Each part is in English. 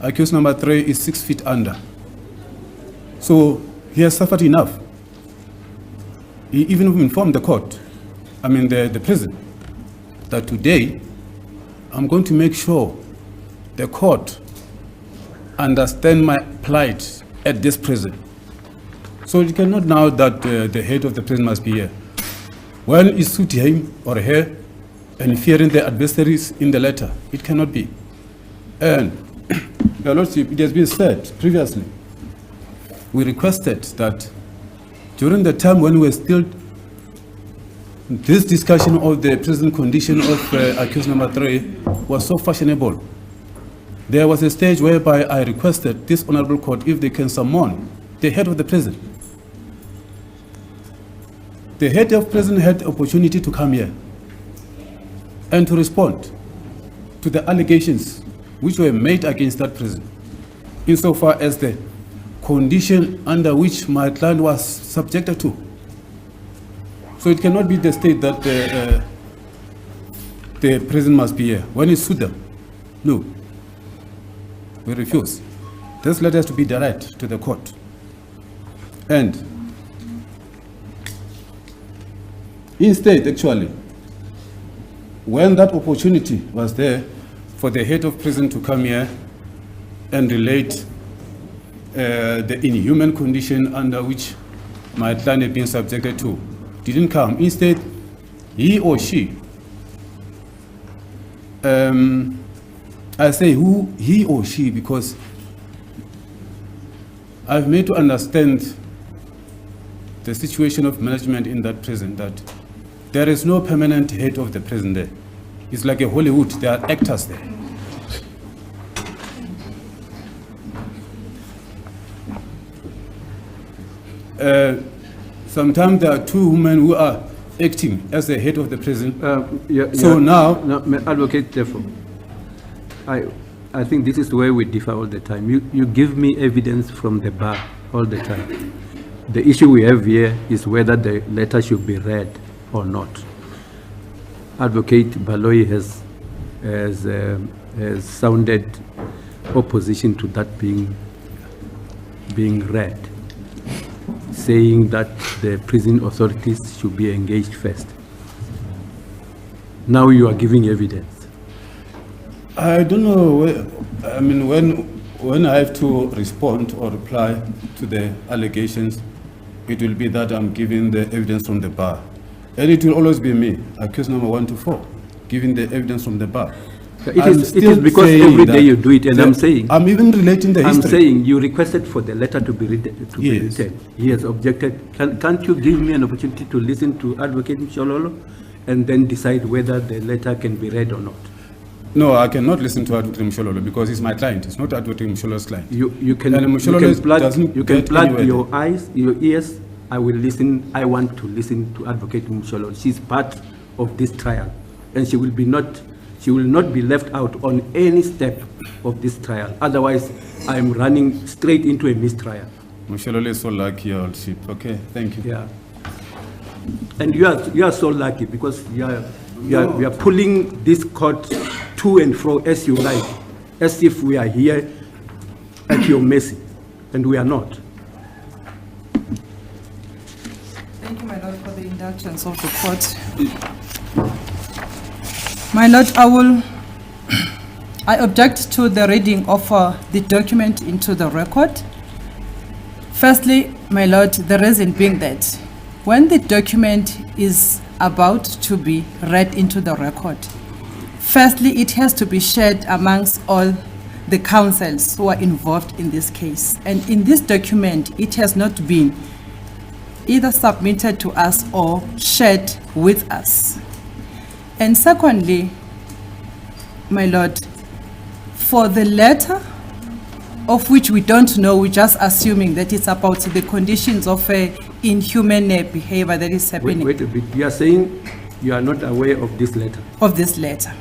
accused number 3 is 6 feet under. So he has suffered enough. He even informed the court, the prison, that today I'm going to make sure the court understand my plight at this prison. So it cannot now that the head of the prison must be here. When it suits him or her and fearing the adversaries in the letter, it cannot be. And Your Lordship, it has been said previously, we requested that during the time when we were still this discussion of the prison condition of accused number 3 was so fashionable. There was a stage whereby I requested this honorable court if they can summon the head of the prison. The head of prison had the opportunity to come here and to respond to the allegations which were made against that prison, insofar as the condition under which my client was subjected to. So it cannot be the state that the prison must be here when it suits them. No, we refuse. This letter has to be direct to the court. And instead, actually, when that opportunity was there for the head of prison to come here and relate the inhuman condition under which my client had been subjected to, didn't come. Instead, he or she, I say who he or she because I've made to understand the situation of management in that prison, that there is no permanent head of the prison there. It's like a Hollywood, there are actors there. Sometimes there are 2 women who are acting as the head of the prison. Now, Advocate Teffo, I think this is where we differ all the time. You give me evidence from the bar all the time. The issue we have here is whether the letter should be read or not. Advocate Baloyi has sounded opposition to that being read, saying that the prison authorities should be engaged first. Now you are giving evidence. I don't know. When I have to respond or reply to the allegations, it will be that I'm giving the evidence from the bar. And it will always be me, accused number 1 to 4, giving the evidence from the bar. It is because every day you do it, and I'm even relating the history. I'm saying you requested for the letter to be written. He has objected. Can't you give me an opportunity to listen to Advocate Mshololo and then decide whether the letter can be read or not? No, I cannot listen to Advocate Mshololo because he's my client. It's not Advocate Mshololo's client. You can plug your eyes, your ears. I will listen. I want to listen to Advocate Mshololo. She's part of this trial, and she will not be left out on any step of this trial. Otherwise, I'm running straight into a mistrial. Mshololo is so lucky, Your Lordship. Okay, thank you. Yeah, and you are so lucky because you are pulling this court to and fro as you like, as if we are here at your mercy, and we are not. Thank you, my Lord, for the indulgence of the court. My Lord, I object to the reading of the document into the record. Firstly, my Lord, the reason being that when the document is about to be read into the record, firstly, it has to be shared amongst all the counsels who are involved in this case. And in this document, it has not been either submitted to us or shared with us. And secondly, my Lord, for the letter of which we don't know, we're just assuming that it's about the conditions of inhuman behavior that is happening. Wait a bit. You are saying you are not aware of this letter? Of this letter.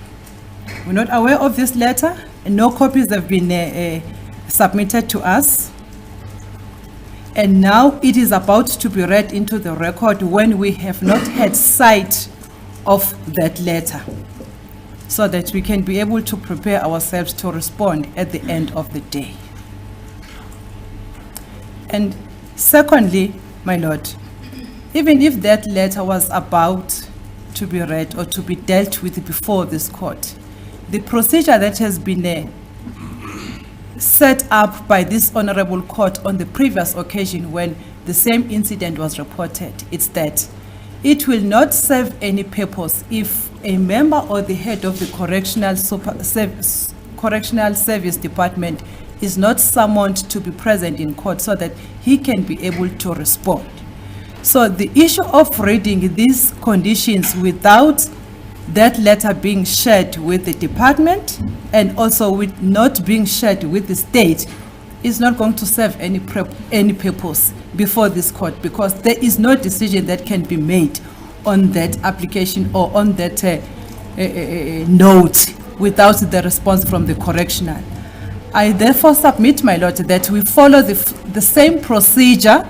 We're not aware of this letter, and no copies have been submitted to us. And now it is about to be read into the record when we have not had sight of that letter. so that we can be able to prepare ourselves to respond at the end of the day. And secondly, my Lord, even if that letter was about to be read or to be dealt with before this court, the procedure that has been set up by this honorable court on the previous occasion when the same incident was reported, it's that it will not serve any purpose if a member or the head of the correctional service department is not summoned to be present in court so that he can be able to respond. So the issue of reading these conditions without that letter being shared with the department and also with not being shared with the state is not going to serve any purpose before this court, because there is no decision that can be made on that application or on that note without the response from the correctional. I therefore submit, my Lord, that we follow the same procedure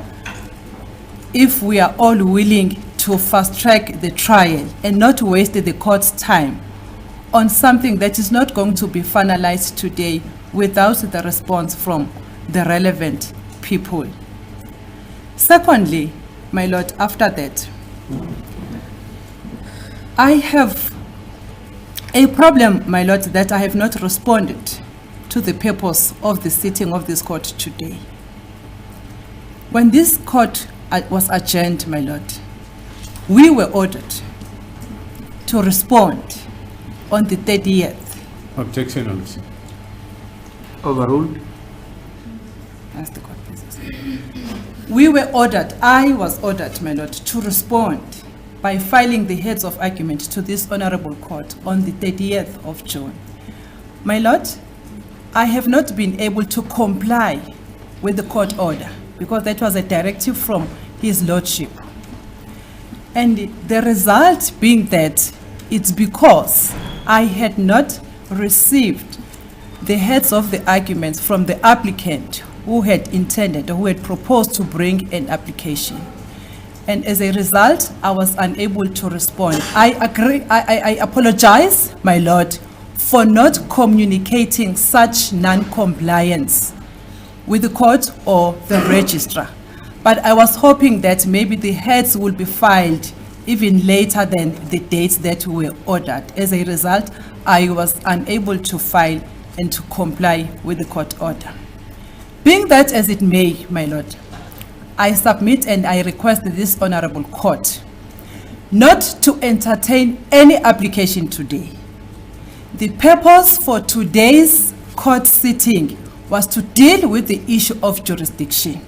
if we are all willing to fast-track the trial and not waste the court's time on something that is not going to be finalized today without the response from the relevant people. Secondly, my Lord, after that, I have a problem, my Lord, that I have not responded to the purpose of the sitting of this court today. When this court was adjourned, my Lord, we were ordered to respond on the 30th. Objection, Honorable. Overruled. Ask the court, please. We were ordered, I was ordered, my Lord, to respond by filing the heads of argument to this honorable court on the 30th of June. My Lord, I have not been able to comply with the court order because that was a directive from His Lordship. And the result being that it's because I had not received the heads of the arguments from the applicant who had intended or who had proposed to bring an application. And as a result, I was unable to respond. I apologize, my Lord, for not communicating such non-compliance with the court or the registrar. But I was hoping that maybe the heads will be filed even later than the dates that were ordered. As a result, I was unable to file and to comply with the court order. Being that as it may, my Lord, I submit and I request this honorable court not to entertain any application today. The purpose for today's court sitting was to deal with the issue of jurisdiction.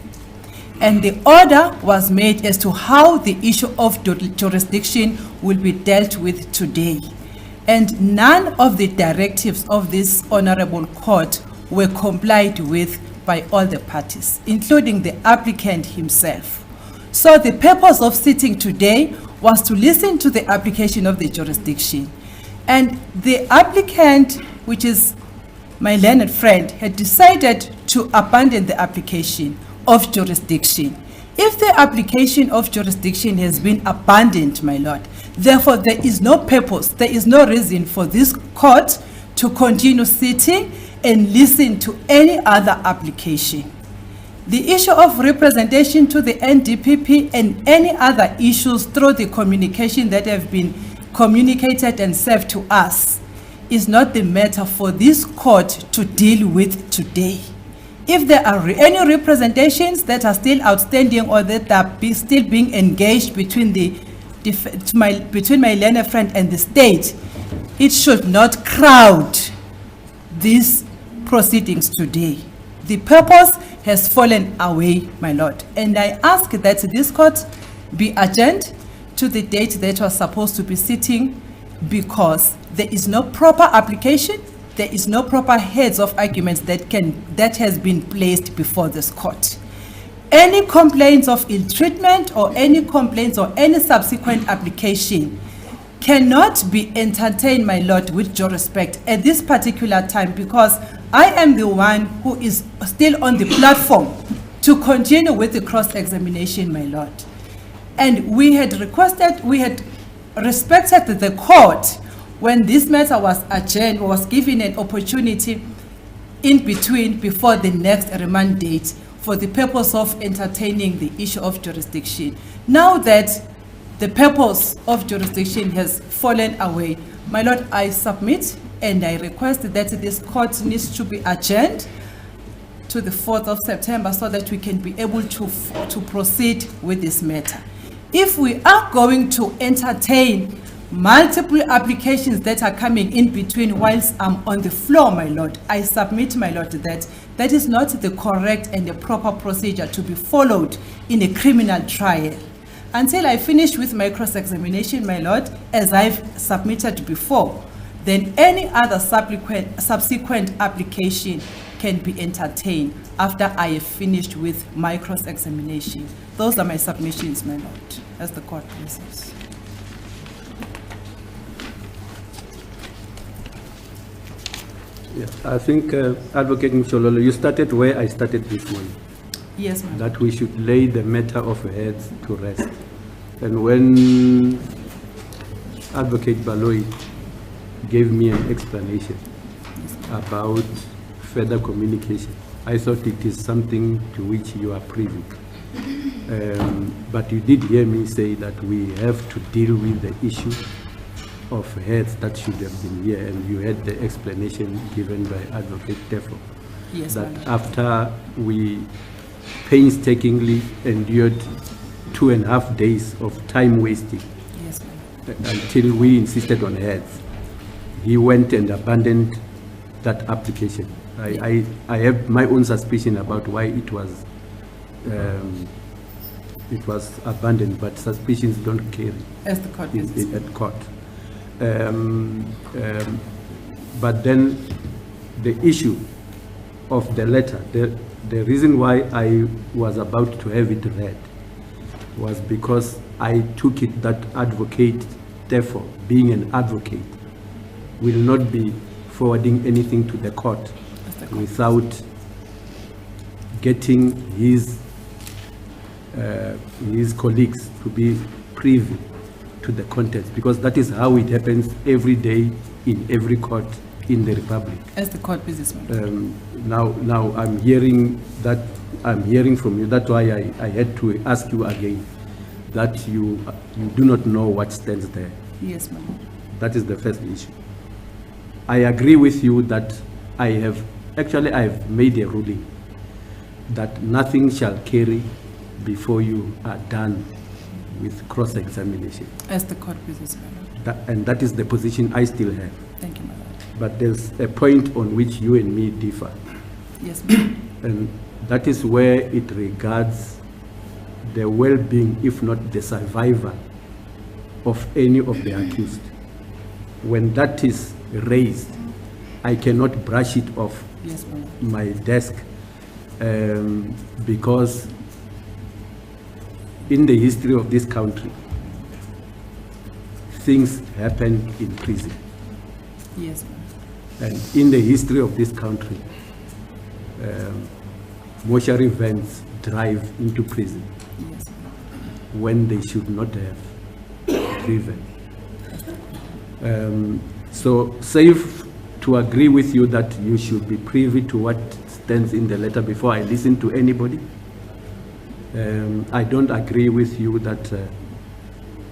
And the order was made as to how the issue of jurisdiction will be dealt with today. And none of the directives of this honorable court were complied with by all the parties, including the applicant himself. So the purpose of sitting today was to listen to the application of the jurisdiction. And the applicant, which is my learned friend, had decided to abandon the application of jurisdiction. If the application of jurisdiction has been abandoned, my Lord, therefore there is no purpose, there is no reason for this court to continue sitting and listen to any other application. The issue of representation to the NDPP and any other issues through the communication that have been communicated and served to us is not the matter for this court to deal with today. If there are any representations that are still outstanding or that are still being engaged between my learned friend and the state, it should not crowd these proceedings today. The purpose has fallen away, my Lord, and I ask that this court be adjourned to the date that was supposed to be sitting, because there is no proper application, there is no proper heads of arguments that has been placed before this court. Any complaints of ill treatment or any complaints or any subsequent application cannot be entertained, my Lord, with due respect at this particular time, because I am the one who is still on the platform to continue with the cross-examination, my Lord. And we had respected the court when this matter was adjourned, was given an opportunity in between before the next remand date for the purpose of entertaining the issue of jurisdiction. Now that the purpose of jurisdiction has fallen away, my Lord, I submit and I request that this court needs to be adjourned to the 4th of September so that we can be able to proceed with this matter. If we are going to entertain multiple applications that are coming in between whilst I'm on the floor, my Lord, I submit, my Lord, that that is not the correct and the proper procedure to be followed in a criminal trial. Until I finish with my cross-examination, my Lord, as I've submitted before, then any other subsequent application can be entertained after I have finished with my cross-examination. Those are my submissions, my Lord, as the court pleases. Yes, I think Advocate Mshololo, you started where I started this morning. Yes, ma'am. That we should lay the matter of heads to rest. And when Advocate Baloyi gave me an explanation about further communication, I thought it is something to which you are privy. But you did hear me say that we have to deal with the issue of heads that should have been here, and you had the explanation given by Advocate Teffo. Yes, that ma'am. after we painstakingly endured 2.5 days of time wasting, Yes, ma'am. until we insisted on heads, he went and abandoned that application. I have my own suspicion about why it was abandoned, but suspicions don't carry As the court pleases. at court. But then the issue of the letter, the reason why I was about to have it read was because I took it that Advocate Teffo, being an advocate, will not be forwarding anything to the court without getting his colleagues to be privy to the contents, because that is how it happens every day in every court in the Republic. As the court pleases, ma'am. Now I'm hearing from you. That's why I had to ask you again that you do not know what stands there. Yes, ma'am. That is the first issue. I agree with you that I have made a ruling that nothing shall carry before you are done with cross-examination. As the court pleases, ma'am. And that is the position I still have. Thank you, my Lord. But there's a point on which you and me differ. Yes, ma'am. And that is where it regards the well-being, if not the survival, of any of the accused. When that is raised, I cannot brush it off Yes, ma'am. my desk because in the history of this country, things happen in prison. Yes, ma'am. And in the history of this country, mortuary vans drive into prison Yes, ma'am. when they should not have driven. So safe to agree with you that you should be privy to what stands in the letter before I listen to anybody. I don't agree with you that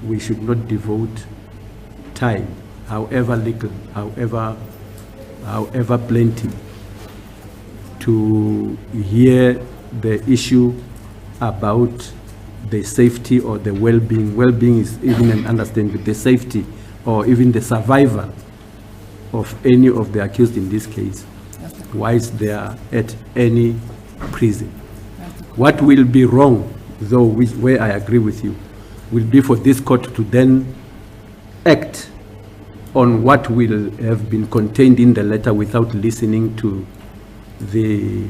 we should not devote time, however little, however plenty, to hear the issue about the safety or the well-being. Well-being is even an understanding, the safety or even the survival of any of the accused in this case, whilst they are at any prison. What will be wrong, though, where I agree with you, will be for this court to then act on what will have been contained in the letter without listening to the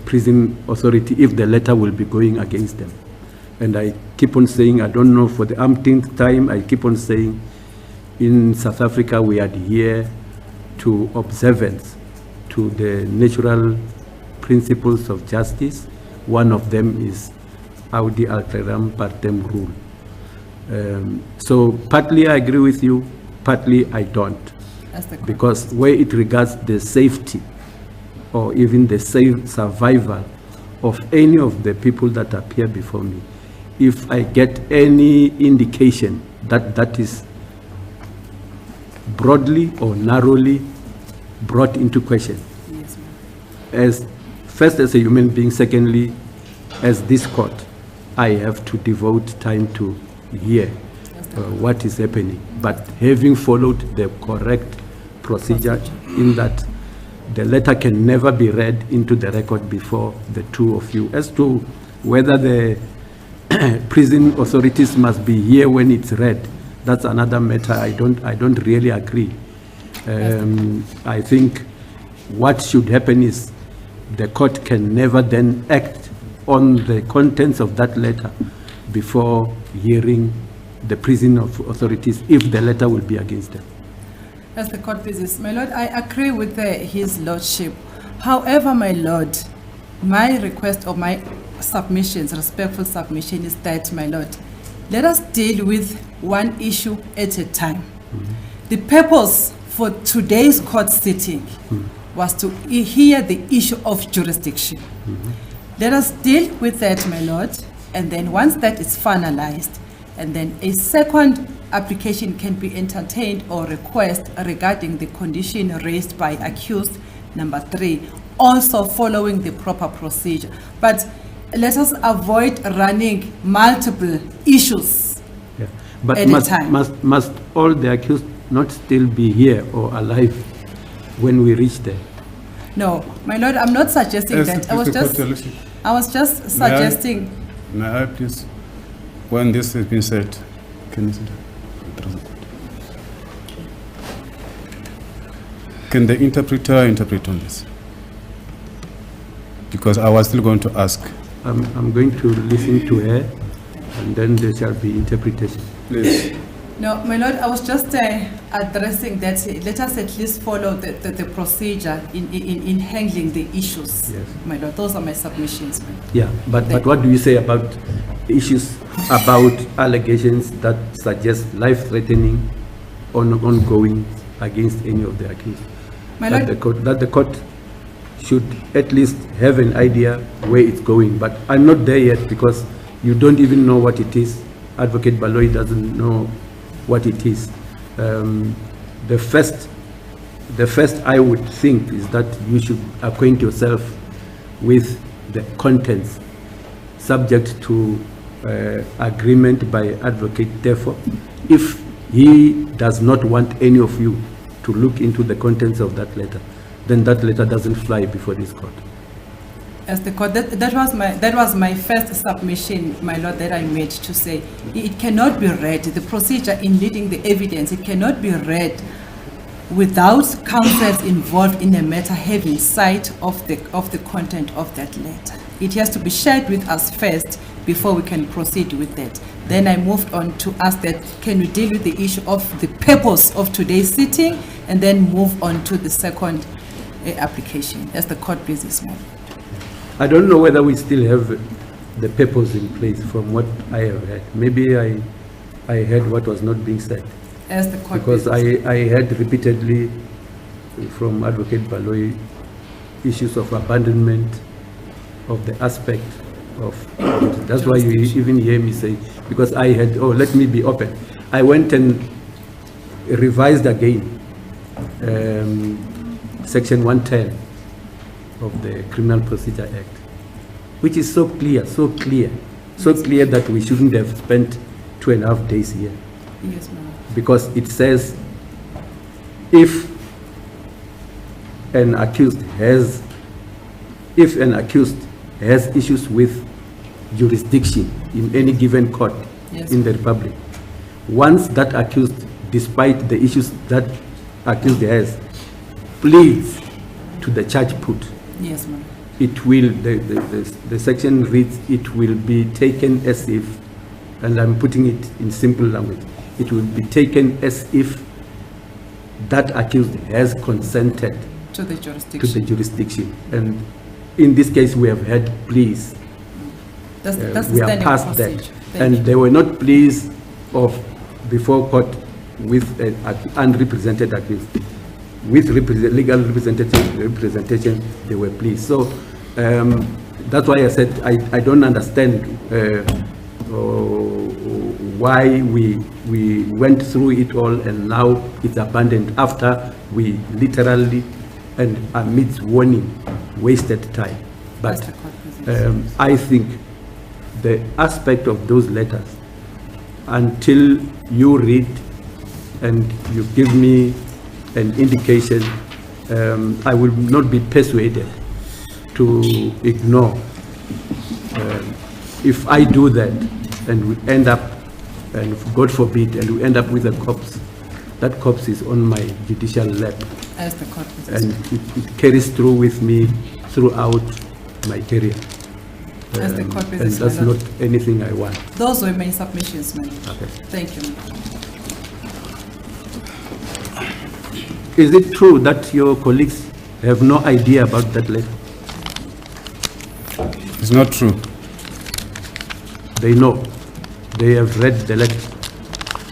prison authority if the letter will be going against them. And I keep on saying, I don't know, for the umpteenth time, I keep on saying, in South Africa we adhere to observance to the natural principles of justice. One of them is audi alteram partem rule. So partly I agree with you, partly I don't. Because where it regards the safety or even the safe survival of any of the people that appear before me, if I get any indication that that is broadly or narrowly brought into question, Yes, ma'am. as first as a human being, secondly as this court, I have to devote time to hear what is happening, but having followed the correct procedure in that the letter can never be read into the record before the two of you. As to whether the prison authorities must be here when it's read, that's another matter. I don't really agree. I think what should happen is the court can never then act on the contents of that letter before hearing the prison authorities if the letter will be against them. As the court pleases, my lord, I agree with his lordship. However, my lord, my request or my submissions, respectful submission is that, my lord, let us deal with one issue at a time. Mm-hmm. The purpose for today's court sitting was to hear the issue of jurisdiction. Mm-hmm. Let us deal with that, my lord, and then once that is finalized, and then a second application can be entertained or request regarding the condition raised by accused number 3, also following the proper procedure. But let us avoid running multiple issues but at a time. Must all the accused not still be here or alive when we reach there? No, my lord, I'm not suggesting that. I was just suggesting. May I please, when this has been said, can you sit down? Can the interpreter interpret on this? Because I was still going to ask. I'm going to listen to her, and then there shall be interpretation. Please. No, my lord, I was just addressing that. Let us at least follow the procedure in handling the issues. Yes. My lord, those are my submissions. Yeah, but what do you say about issues about allegations that suggest life-threatening or ongoing against any of the accused? My lord, that the court should at least have an idea where it's going. But I'm not there yet because you don't even know what it is. Advocate Baloyi doesn't know what it is. The first I would think is that you should acquaint yourself with the contents, subject to agreement by Advocate Teffo. If he does not want any of you to look into the contents of that letter, then that letter doesn't fly before this court. As the court, that was my first submission, my lord, that I made to say it cannot be read. The procedure in leading the evidence, it cannot be read without counsels involved in a matter having sight of the content of that letter. It has to be shared with us first before we can proceed with that. Then I moved on to ask that can we deal with the issue of the purpose of today's sitting, and then move on to the second application as the court pleases me. I don't know whether we still have the purpose in place from what I have heard. Maybe I heard what was not being said. As the court because I heard repeatedly from Advocate Baloyi issues of abandonment of the aspect of it. That's why you even hear me say, because I had, let me be open. I went and revised again Section 110 of the Criminal Procedure Act, which is so clear that we shouldn't have spent 2.5 days here. Yes, ma'am. Because it says if an accused has issues with jurisdiction in any given court in the Republic, once that accused, despite the issues that accused has, pleads to the charge put, yes, ma'am, it will, the section reads, it will be taken as if, and I'm putting it in simple language, it will be taken as if that accused has consented to the jurisdiction. And in this case, we have had pleas. That's we are past procedure. that. And they were not pleas before court with an unrepresented accused. With legal representation, they were pleased. So that's why I said I don't understand why we went through it all and now it's abandoned after we literally and amidst warning wasted time. But I think the aspect of those letters, until you read and you give me an indication, I will not be persuaded to ignore. If I do that and we end up, and God forbid, and we end up with a corpse, that corpse is on my judicial lap. As the court and it carries through with me throughout my career. As the court and that's not anything I want. Those were my submissions, ma'am. Okay. Thank you. Is it true that your colleagues have no idea about that letter? It's not true. They know. They have read the letter.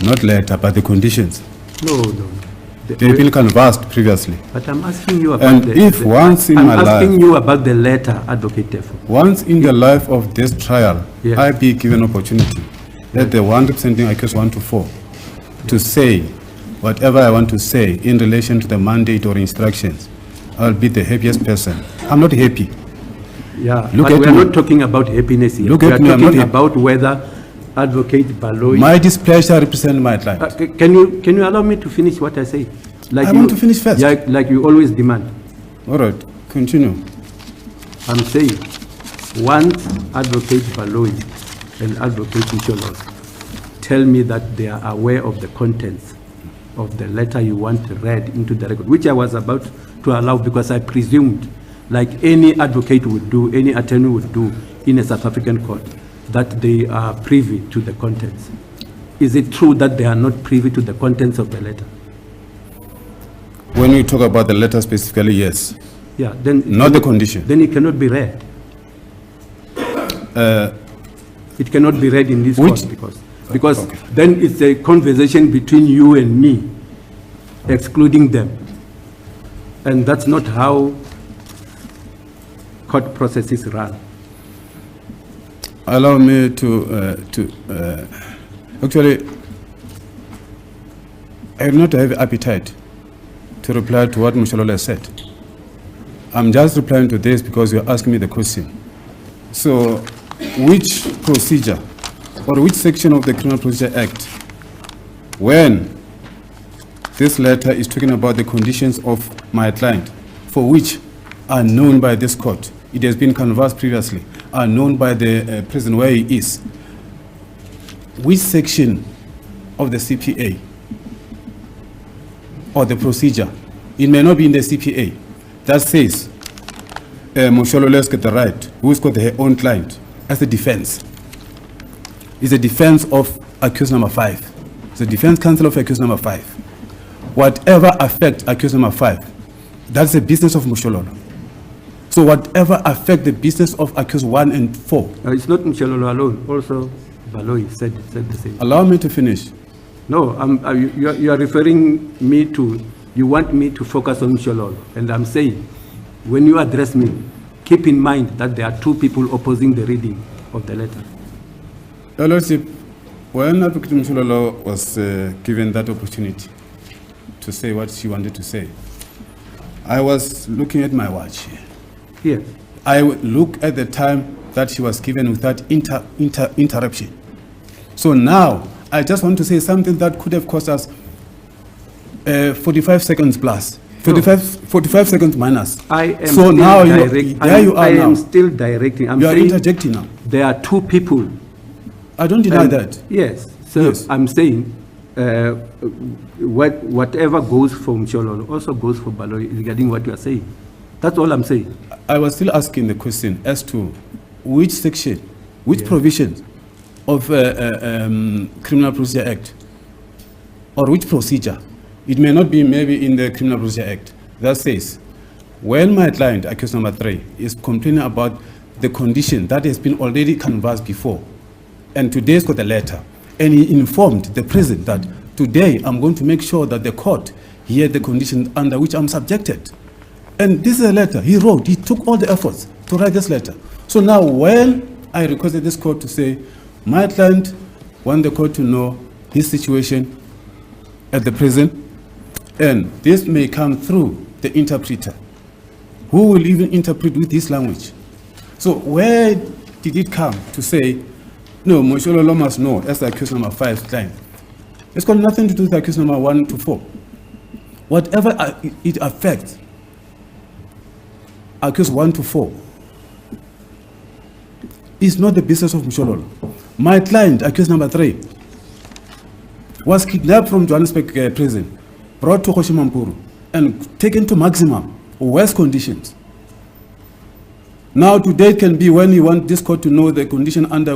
Not letter, but the conditions. No. They've been canvassed previously. But I'm asking you about I'm asking you about the letter, Advocate Teffo. Once in the life of this trial, yes. I be given opportunity, let the one representing accused 1 to 4 to say whatever I want to say in relation to the mandate or instructions. I'll be the happiest person. I'm not happy. Yeah, but we're not talking about happiness here. Look at me, I'm not happy. About whether Advocate Baloyi... My displeasure represents my client. Can you allow me to finish what I say? I want to finish first. Yeah, like you always demand. All right, continue. I'm saying, once Advocate Baloyi and Advocate Msholo tell me that they are aware of the contents of the letter you want read into the record, which I was about to allow because I presumed, like any advocate would do, any attorney would do in a South African court, that they are privy to the contents. Is it true that they are not privy to the contents of the letter? When we talk about the letter specifically, yes. Yeah, then not the condition. Then it cannot be read. It cannot be read in this court because okay. Then it's a conversation between you and me, excluding them, and that's not how court processes run. Allow me to actually, I do not have appetite to reply to what Msholo said. I'm just replying to this because you're asking me the question. So, which procedure or which section of the Criminal Procedure Act, when this letter is talking about the conditions of my client, for which are known by this court, it has been canvassed previously, are known by the prison where he is, which section of the CPA or the procedure, it may not be in the CPA, that says Msholo has got the right, who's got her own client, as a defense. It's a defense of accused number 5. It's a defense counsel of accused number 5. Whatever affects accused number 5, that's the business of Msholo. So whatever affects the business of accused 1 and 4. It's not Msholo alone. Also, Baloyi said the same. Allow me to finish. No, you are referring me to, you want me to focus on Msholo. And I'm saying, when you address me, keep in mind that there are 2 people opposing the reading of the letter. Your Lordship, when Advocate Msholo was given that opportunity to say what she wanted to say, I was looking at my watch. Yes. I would look at the time that she was given without interruption. So now, I just want to say something that could have cost us 45 seconds plus. 45 seconds minus. I am so still now you are now. am still directing. You are interjecting now. There are 2 people. I don't deny that. Yes. So yes. I'm saying whatever goes for Msholo also goes for Baloyi regarding what you are saying. That's all I'm saying. I was still asking the question as to which section, which provisions of Criminal Procedure Act, or which procedure. It may not be maybe in the Criminal Procedure Act that says, when my client, accused number 3, is complaining about the condition that has been already canvassed before, and today's got a letter, And he informed the prison that today I'm going to make sure that the court hear the conditions under which I'm subjected. And this is a letter he wrote. He took all the efforts to write this letter. So now when I requested this court to say, my client want the court to know his situation at the prison, and this may come through the interpreter, who will even interpret with his language. So where did it come to say, no, Moshololo must know, as the accused number 5 client? It's got nothing to do with accused number 1 to 4. Whatever it affects, accused 1 to 4, is not the business of Moshololo. My client, accused number 3, was kidnapped from Johannesburg prison, brought to Hoshimampuru, and taken to maximum, worse conditions. Now today can be when you want this court to know the condition under